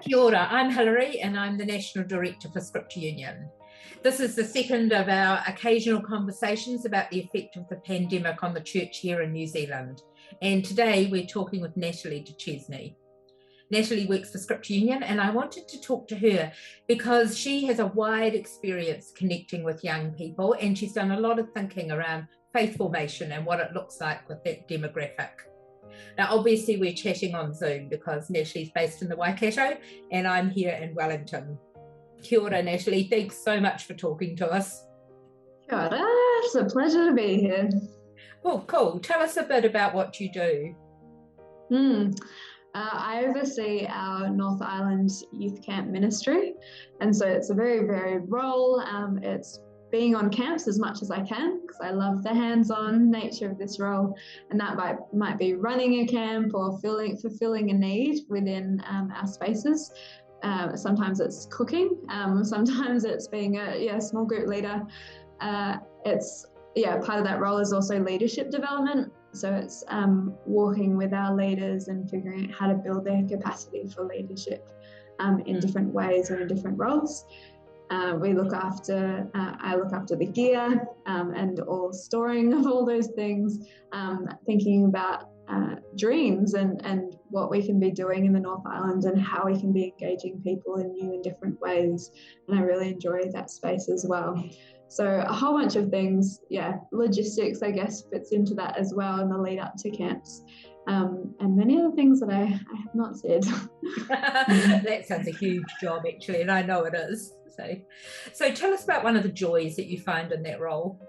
Kia ora, I'm Hilary and I'm the National Director for Scripture Union. This is the second of our occasional conversations about the effect of the pandemic on the church here in New Zealand. And today we're talking with Natalie Duchesne. Natalie works for Scripture Union, and I wanted to talk to her because she has a wide experience connecting with young people, and she's done a lot of thinking around faith formation and what it looks like with that demographic. Now, obviously, we're chatting on Zoom because Natalie's based in the Waikato and I'm here in Wellington. Kia ora, Natalie. Thanks so much for talking to us. Kia ora. It's a pleasure to be here. Oh, cool. Tell us a bit about what you do. I oversee our North Island Youth Camp Ministry, and so it's a very varied role. It's being on camps as much as I can because I love the hands-on nature of this role, and that might be running a camp or fulfilling a need within our spaces. Sometimes it's cooking, sometimes it's being a small group leader. Part of that role is also leadership development. So it's walking with our leaders and figuring out how to build their capacity for leadership in different ways or in different roles. I look after the gear and all storing of all those things, thinking about dreams and what we can be doing in the North Island and how we can be engaging people in new and different ways. And I really enjoy that space as well. So a whole bunch of things, logistics, I guess, fits into that as well in the lead up to camps. And many other things that I have not said. That sounds a huge job, actually, and I know it is. So tell us about one of the joys that you find in that role.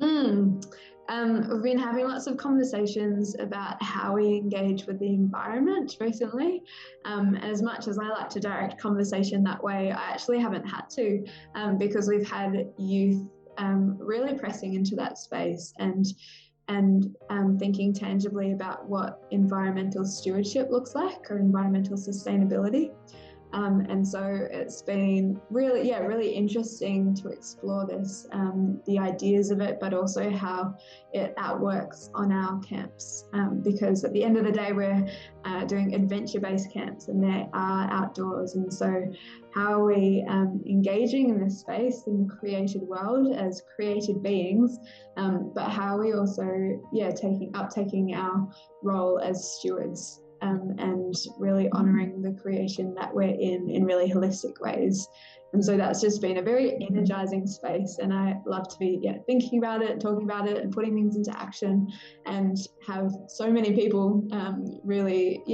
We've been having lots of conversations about how we engage with the environment recently. As much as I like to direct conversation that way, I actually haven't had to because we've had youth really pressing into that space and thinking tangibly about what environmental stewardship looks like or environmental sustainability. And so it's been really interesting to explore this, the ideas of it, but also how it outworks on our camps. Because at the end of the day, we're doing adventure-based camps and they are outdoors. And so how are we engaging in this space in the created world as created beings, but how are we also, taking our role as stewards and really honouring the creation that we're in really holistic ways. And so that's just been a very energizing space, and I love to be thinking about it, talking about it and putting things into action, and have so many people really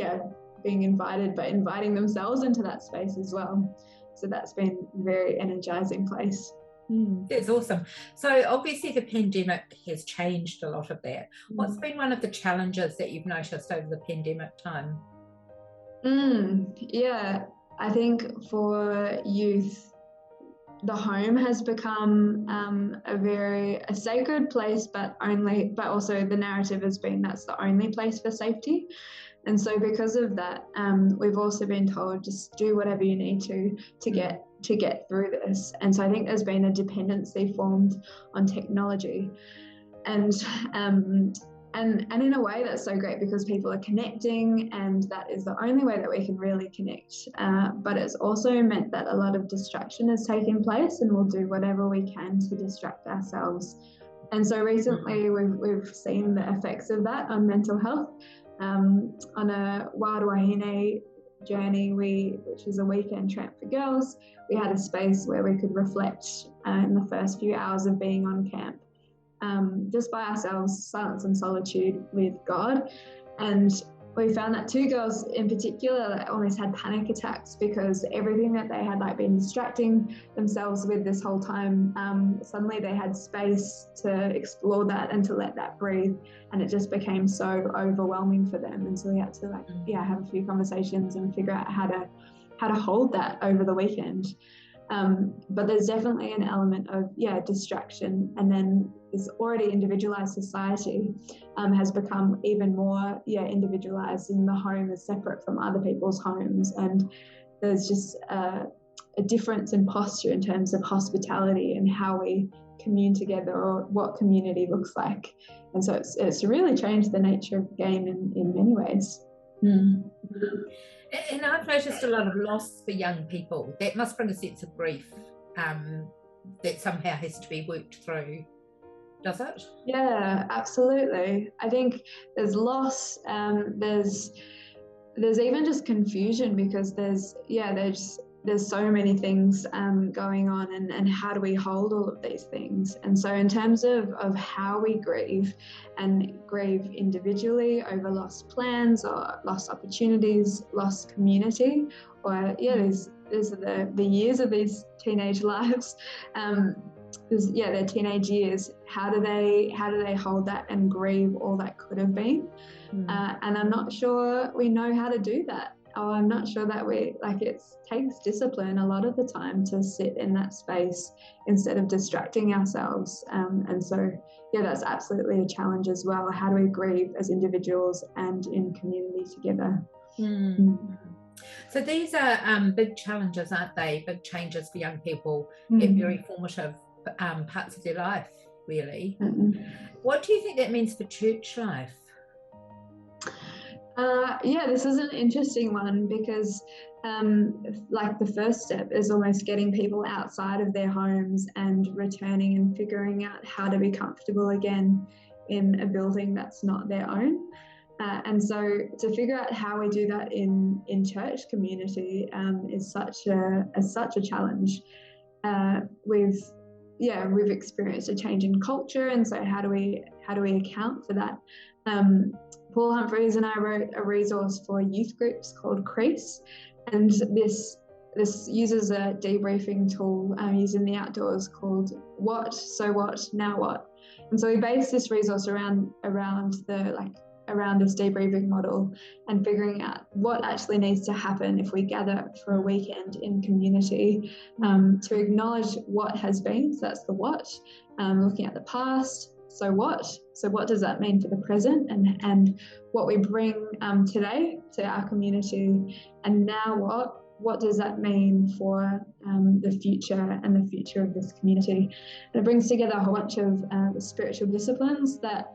being invited, but inviting themselves into that space as well. So that's been a very energizing place. That's awesome. So obviously the pandemic has changed a lot of that. What's been one of the challenges that you've noticed over the pandemic time? I think for youth, the home has become a sacred place, but also the narrative has been that's the only place for safety. And so because of that, we've also been told just do whatever you need to get through this. And so I think there's been a dependency formed on technology. And in a way that's so great because people are connecting, and that is the only way that we can really connect. But it's also meant that a lot of distraction has taken place, and we'll do whatever we can to distract ourselves. And so recently we've seen the effects of that on mental health. On a Wild Wahine journey, which is a weekend tramp for girls, we had a space where we could reflect in the first few hours of being on camp, just by ourselves, silence and solitude with God. And we found that two girls in particular almost had panic attacks because everything that they had been distracting themselves with this whole time, suddenly they had space to explore that and to let that breathe, and it just became so overwhelming for them. And so we had to have a few conversations and figure out how to hold that over the weekend. But there's definitely an element of distraction, and then this already individualized society has become even more individualized, and the home is separate from other people's homes, and there's just a difference in posture in terms of hospitality and how we commune together or what community looks like. And so it's really changed the nature of the game in many ways. And I've noticed a lot of loss for young people. That must bring a sense of grief that somehow has to be worked through, does it? Yeah, absolutely. I think there's loss, there's even just confusion, because there's so many things going on, and how do we hold all of these things? And so in terms of how we grieve, and grieve individually over lost plans or lost opportunities, lost community, or these are the years of these teenage lives, their teenage years. How do they hold that and grieve all that could have been? And I'm not sure we know how to do that. I'm not sure that it takes discipline a lot of the time to sit in that space instead of distracting ourselves. And so, that's absolutely a challenge as well. How do we grieve as individuals and in community together? So these are big challenges, aren't they? Big changes for young people at very formative parts of their life, really. What do you think that means for church life? This is an interesting one, because the first step is almost getting people outside of their homes and returning and figuring out how to be comfortable again in a building that's not their own. And so to figure out how we do that in church community is such a challenge. We've experienced a change in culture, and so how do we account for that? Paul Humphreys and I wrote a resource for youth groups called Crease, and this uses a debriefing tool used in the outdoors called What, So What, Now What? And so we based this resource around this debriefing model, and figuring out what actually needs to happen if we gather for a weekend in community, to acknowledge what has been. So that's the what, looking at the past. So what does that mean for the present, and what we bring today to our community, and now what does that mean for the future and the future of this community? And it brings together a whole bunch of the spiritual disciplines that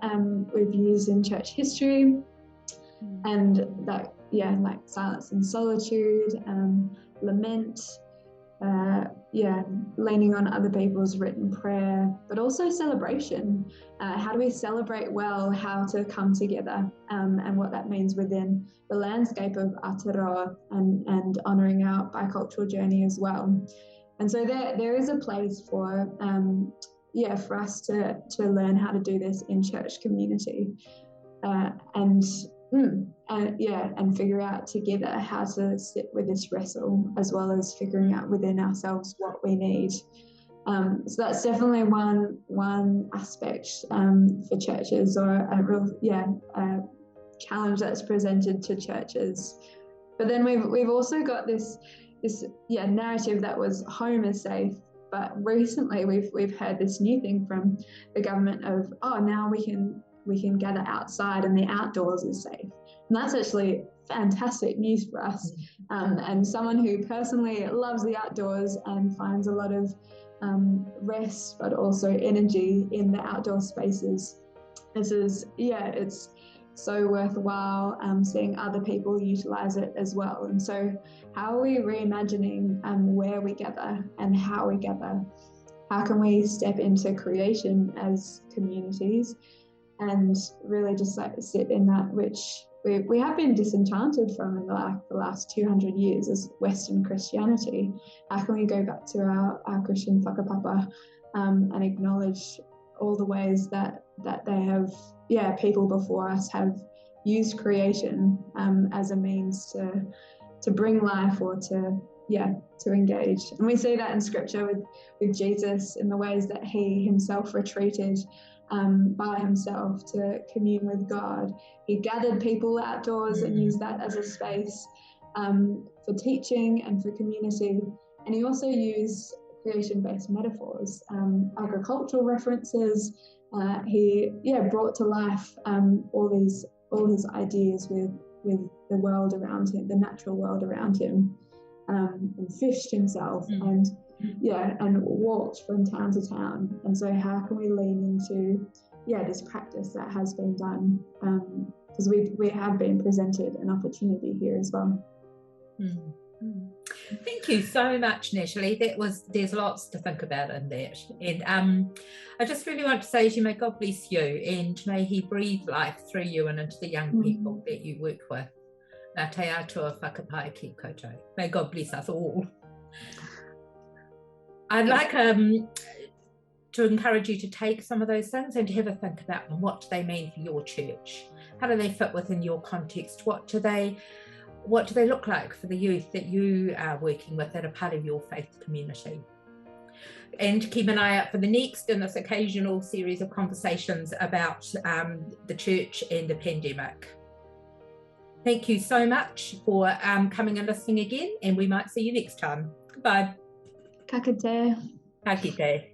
we've used in church history, and that, like silence and solitude, lament, leaning on other people's written prayer, but also celebration. How do we celebrate well how to come together, and what that means within the landscape of Aotearoa, and honouring our bicultural journey as well. And so there is a place for us to learn how to do this in church community, and figure out together how to sit with this wrestle, as well as figuring out within ourselves what we need. So that's definitely one aspect for churches, or a real challenge that's presented to churches. But then we've also got this narrative that was home is safe. But recently we've heard this new thing from the government of, now we can gather outside and the outdoors is safe. And that's actually fantastic news for us. And someone who personally loves the outdoors and finds a lot of rest, but also energy in the outdoor spaces. It's so worthwhile seeing other people utilize it as well. And so how are we reimagining where we gather and how we gather? How can we step into creation as communities and really just sit in that which we have been disenchanted from in the last 200 years as Western Christianity? How can we go back to our Christian whakapapa and acknowledge all the ways that they have, people before us have used creation as a means to bring life, or to engage. And we see that in scripture with Jesus, in the ways that he himself retreated by himself to commune with God. He gathered people outdoors and used that as a space for teaching and for community. And he also used creation-based metaphors, agricultural references. He brought to life all his ideas with the world around him, the natural world around him, and fished himself and walked from town to town. And so how can we lean into this practice that has been done because we have been presented an opportunity here as well. Thank you so much, Natalie. There's lots to think about in that. And I just really want to say to you, may God bless you, and may he breathe life through you and into the young people that you work with. Ngā te atua whakapai ki koutou. May God bless us all. I'd like to encourage you to take some of those things and to have a think about them. What do they mean for your church? How do they fit within your context? What do they look like for the youth that you are working with that are part of your faith community? And keep an eye out for the next in this occasional series of conversations about the church and the pandemic. Thank you so much for coming and listening again, and we might see you next time. Goodbye. Ka kite. Ka kite.